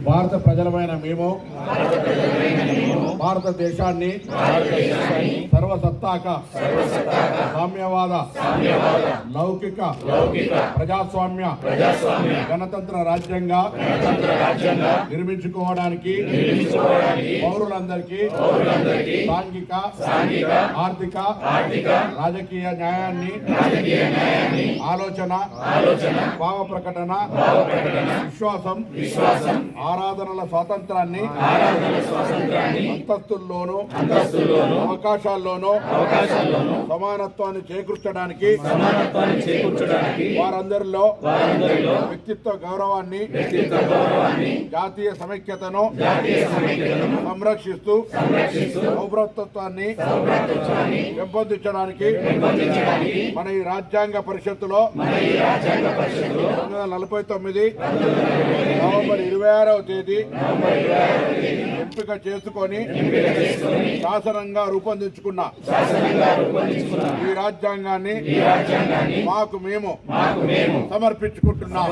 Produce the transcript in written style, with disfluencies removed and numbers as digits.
భారత ప్రజలమైన మేము భారతదేశాన్ని సర్వసత్తాక సామ్యవాద లౌకిక ప్రజాస్వామ్య గణతంత్ర రాజ్యంగా నిర్మించుకోవడానికి పౌరులందరికీ సాంఘిక ఆర్థిక రాజకీయ న్యాయాన్ని ఆలోచన భావ ప్రకటన విశ్వాసం ఆరాధనల స్వాతంత్రాన్ని అంతస్తుల్లోనూ అవకాశాల్లోనూ సమానత్వాన్ని చేకూర్చడానికి వారందరిలో వ్యక్తిత్వ గౌరవాన్ని జాతీయ సమైక్యతను సంరక్షిస్తూ సౌభ్రతత్వాన్ని పెంపొందించడానికి మన ఈ రాజ్యాంగ పరిషత్తులో 1949 నవంబర్ 26వ తేదీ ఎంపిక చేసుకొని శాసనంగా రూపొందించుకున్న ఈ రాజ్యాంగాన్ని మాకు మేము సమర్పించుకుంటున్నాం.